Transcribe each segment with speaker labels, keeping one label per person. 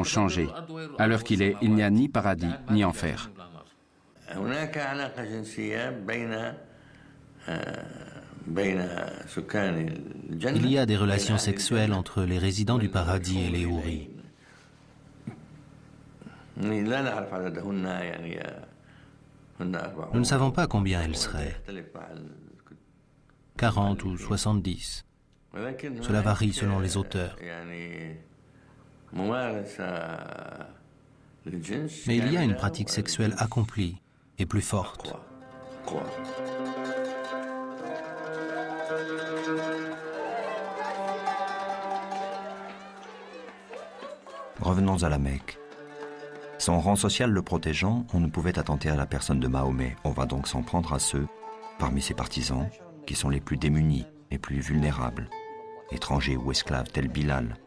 Speaker 1: ont changé. À l'heure qu'il est, il n'y a ni paradis ni enfer.
Speaker 2: Il y a des relations sexuelles entre les résidents du paradis et les houris. Nous ne savons pas combien elles seraient, 40 ou 70. Cela varie selon les auteurs. Mais il y a une pratique sexuelle accomplie et plus forte.
Speaker 3: Revenons à la Mecque. Son rang social le protégeant, on ne pouvait attenter à la personne de Mahomet. On va donc s'en prendre à ceux, parmi ses partisans, qui sont les plus démunis, les plus vulnérables, étrangers ou esclaves tels Bilal,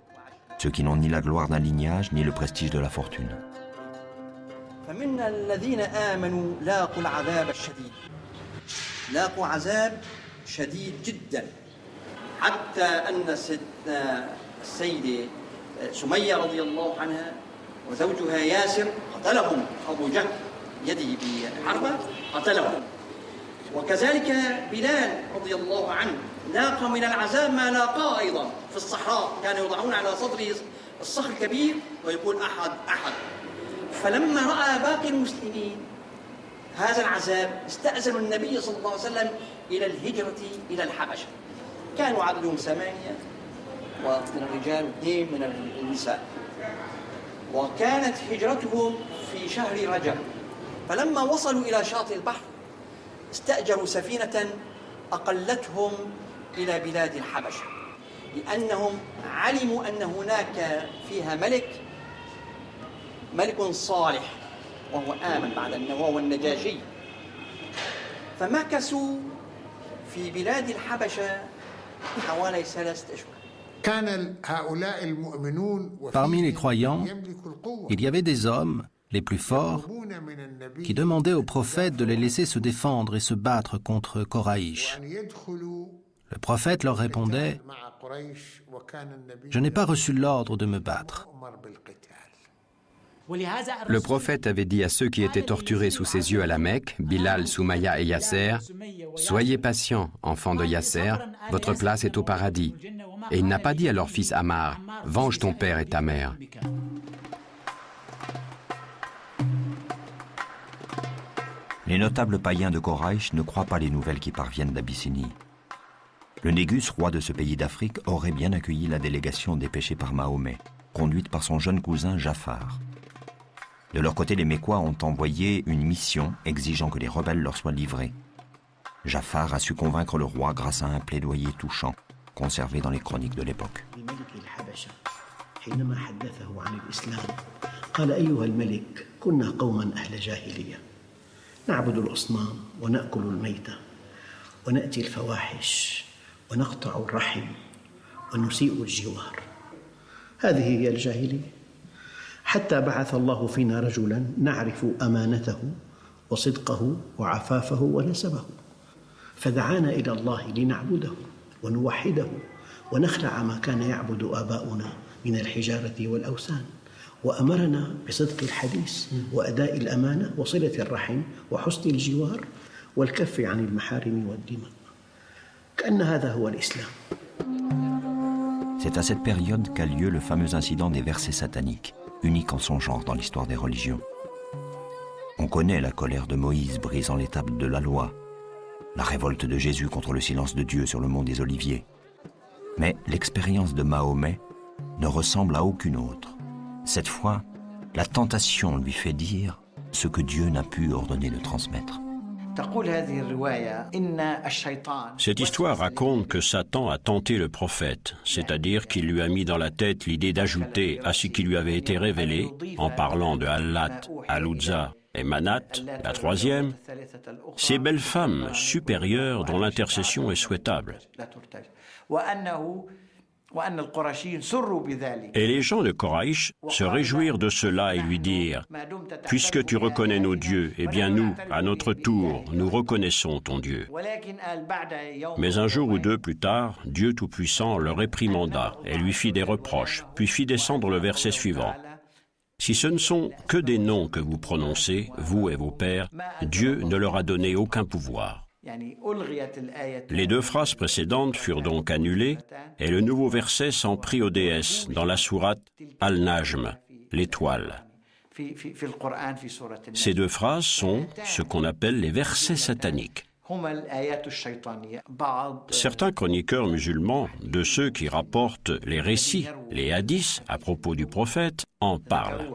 Speaker 3: ceux qui n'ont ni la gloire d'un lignage ni le prestige de la fortune.
Speaker 4: سمية رضي الله عنها وزوجها ياسر قتلهم أبو جهل يده بحربة قتلهم وكذلك بلال رضي الله عنه لاقى من العذاب ما لاقاه أيضا في الصحراء كانوا يضعون على صدره الصخر الكبير ويقول أحد أحد فلما رأى باقي المسلمين هذا العذاب استأذنوا النبي صلى الله عليه وسلم إلى الهجرة إلى الحبشة كانوا عددهم 8 ومن الرجال و2 من النساء وكانت هجرتهم في شهر رجب فلما وصلوا إلى شاطئ البحر استأجروا سفينة أقلتهم إلى بلاد الحبشة لأنهم علموا أن هناك فيها ملك صالح وهو آمن بعد أنه هو النجاشي فمكثوا في بلاد الحبشة حوالي 3 أشهر.
Speaker 2: Parmi les croyants, il y avait des hommes, les plus forts, qui demandaient au prophète de les laisser se défendre et se battre contre Koraïch. Le prophète leur répondait « Je n'ai pas reçu l'ordre de me battre ».
Speaker 1: Le prophète avait dit à ceux qui étaient torturés sous ses yeux à la Mecque, Bilal, Soumaya et Yasser, « Soyez patients, enfants de Yasser, votre place est au paradis. » Et il n'a pas dit à leur fils Ammar, « Venge ton père et ta mère. »
Speaker 3: Les notables païens de Koraïch ne croient pas les nouvelles qui parviennent d'Abyssinie. Le Négus, roi de ce pays d'Afrique, aurait bien accueilli la délégation dépêchée par Mahomet, conduite par son jeune cousin Jafar. De leur côté, les Mécois ont envoyé une mission exigeant que les rebelles leur soient livrés. Jafar a su convaincre le roi grâce à un plaidoyer touchant, conservé dans les chroniques de l'époque.
Speaker 4: نعبد الأصنام ونأكل الميتة ونأتي الفواحش ونقطع الرحم ونسيء الجوار هذه هي الجاهلية حتى بعث الله فينا رجلا نعرف أمانته وصدقه وعفافه ونسبه فدعانا إلى الله لنعبده ونوحده ونخلع ما كان يعبد آباؤنا من الحجارة والأوثان وأمرنا بصدق الحديث وأداء الأمانة وصلة الرحم وحسن الجوار والكف عن المحارم والدماء كأن هذا هو الإسلام.
Speaker 3: C'est à cette période qu'a lieu le fameux incident des versets sataniques, unique en son genre dans l'histoire des religions. On connaît la colère de Moïse brisant les tables de la loi, la révolte de Jésus contre le silence de Dieu sur le mont des Oliviers. Mais l'expérience de Mahomet ne ressemble à aucune autre. Cette fois, la tentation lui fait dire ce que Dieu n'a pu ordonner de transmettre.
Speaker 5: Cette histoire raconte que Satan a tenté le prophète, c'est-à-dire qu'il lui a mis dans la tête l'idée d'ajouter à ce qui lui avait été révélé, en parlant de Allat, Al-Uzza et Manat, la troisième, ces belles femmes supérieures dont l'intercession est souhaitable. Et les gens de Koraïch se réjouirent de cela et lui dirent « Puisque tu reconnais nos dieux, eh bien nous, à notre tour, nous reconnaissons ton Dieu. » Mais un jour ou deux plus tard, Dieu Tout-Puissant le réprimanda et lui fit des reproches, puis fit descendre le verset suivant. Si ce ne sont que des noms que vous prononcez, vous et vos pères, Dieu ne leur a donné aucun pouvoir. Les 2 phrases précédentes furent donc annulées et le nouveau verset s'en prit aux déesses dans la sourate Al-Najm, l'étoile. Ces 2 phrases sont ce qu'on appelle les versets sataniques. Certains chroniqueurs musulmans, de ceux qui rapportent les récits, les hadiths à propos du prophète, en parlent.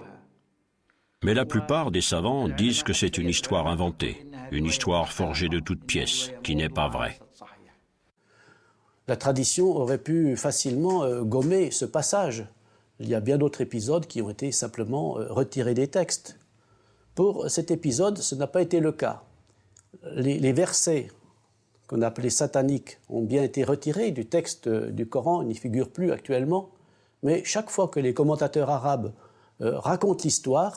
Speaker 5: Mais la plupart des savants disent que c'est une histoire inventée, une histoire forgée de toutes pièces, qui n'est pas vraie.
Speaker 6: La tradition aurait pu facilement gommer ce passage. Il y a bien d'autres épisodes qui ont été simplement retirés des textes. Pour cet épisode, ce n'a pas été le cas. Les versets qu'on appelait sataniques ont bien été retirés du texte du Coran, ils n'y figurent plus actuellement, mais chaque fois que les commentateurs arabes racontent l'histoire,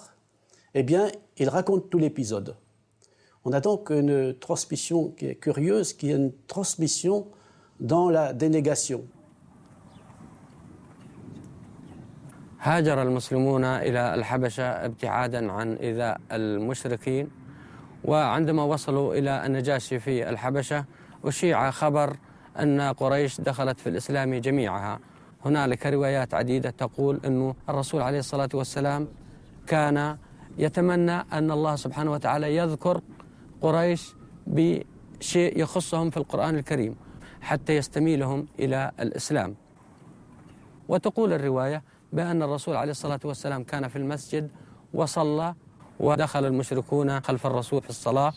Speaker 6: eh bien, ils racontent tout l'épisode. On a donc une transmission qui est curieuse, qui est une transmission dans la dénégation.
Speaker 7: هاجر المسلمون إلى الحبشة ابتعادا عن إيذاء المشركين وعندما وصلوا إلى النجاشي في الحبشة أشيع خبر أن قريش دخلت في الإسلام جميعها. هنالك روايات عديدة تقول أن الرسول عليه الصلاة والسلام كان يتمنى أن الله سبحانه وتعالى يذكر قريش بشيء يخصهم في القرآن الكريم حتى يستميلهم إلى الإسلام. وتقول الرواية بأن الرسول عليه الصلاة والسلام كان في المسجد وصلى ودخل المشركون خلف الرسول في الصلاة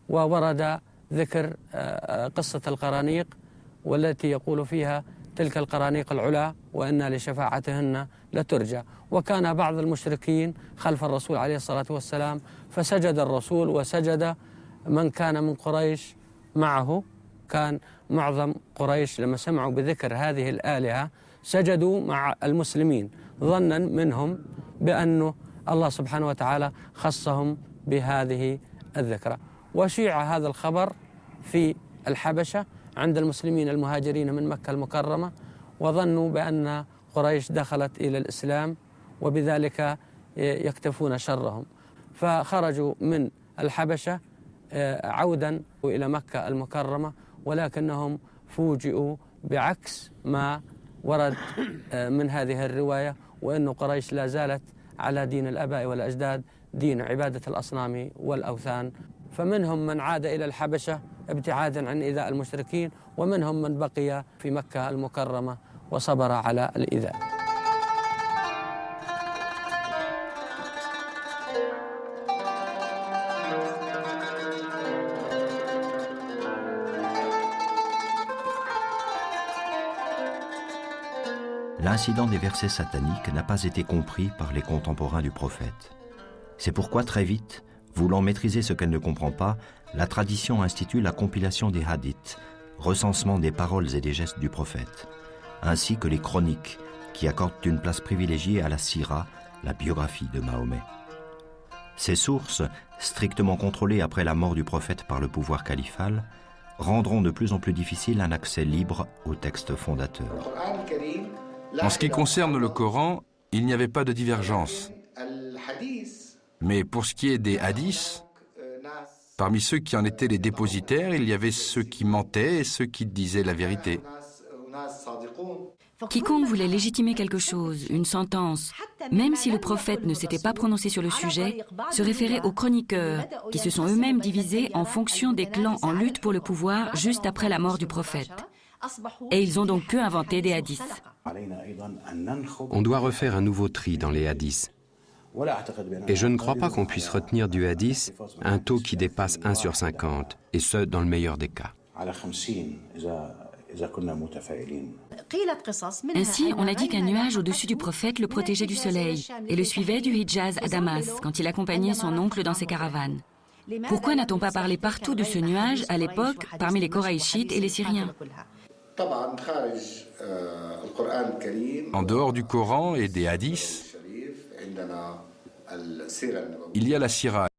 Speaker 7: وورد ذكر قصة القرانيق والتي يقول فيها تلك القرانيق العلا وإن لشفاعتهن لترجى. وكان بعض المشركين خلف الرسول عليه الصلاة والسلام فسجد الرسول وسجد من كان من قريش معه. كان معظم قريش لما سمعوا بذكر هذه الآلهة سجدوا مع المسلمين ظنا منهم بأن الله سبحانه وتعالى خصهم بهذه الذكرى. وشيع هذا الخبر في الحبشة عند المسلمين المهاجرين من مكة المكرمة وظنوا بأن قريش دخلت إلى الإسلام وبذلك يكتفون شرهم. فخرجوا من الحبشة عودا إلى مكة المكرمة ولكنهم فوجئوا بعكس ما ورد من هذه الرواية وأن قريش لا زالت على دين الآباء والأجداد دين عبادة الأصنام والأوثان. فمنهم من عاد إلى الحبشة ابتعادا عن إيذاء المشركين ومنهم من بقي في مكة المكرمة وصبر على الإيذاء.
Speaker 3: L'incident des versets sataniques n'a pas été compris par les contemporains du prophète. C'est pourquoi très vite, voulant maîtriser ce qu'elle ne comprend pas, la tradition institue la compilation des hadiths, recensement des paroles et des gestes du prophète, ainsi que les chroniques, qui accordent une place privilégiée à la sira, la biographie de Mahomet. Ces sources, strictement contrôlées après la mort du prophète par le pouvoir califal, rendront de plus en plus difficile un accès libre au texte fondateur.
Speaker 8: En ce qui concerne le Coran, il n'y avait pas de divergence. Mais pour ce qui est des hadiths, parmi ceux qui en étaient les dépositaires, il y avait ceux qui mentaient et ceux qui disaient la vérité.
Speaker 9: Quiconque voulait légitimer quelque chose, une sentence, même si le prophète ne s'était pas prononcé sur le sujet, se référait aux chroniqueurs, qui se sont eux-mêmes divisés en fonction des clans en lutte pour le pouvoir juste après la mort du prophète. Et ils ont donc pu inventer des hadiths.
Speaker 1: On doit refaire un nouveau tri dans les hadiths. Et je ne crois pas qu'on puisse retenir du hadith un taux qui dépasse 1 sur 50, et ce, dans le meilleur des cas.
Speaker 9: Ainsi, on a dit qu'un nuage au-dessus du prophète le protégeait du soleil et le suivait du Hijaz à Damas quand il accompagnait son oncle dans ses caravanes. Pourquoi n'a-t-on pas parlé partout de ce nuage à l'époque parmi les Koraïchites et les Syriens ?
Speaker 8: En dehors du Coran et des hadiths, il y a la sira.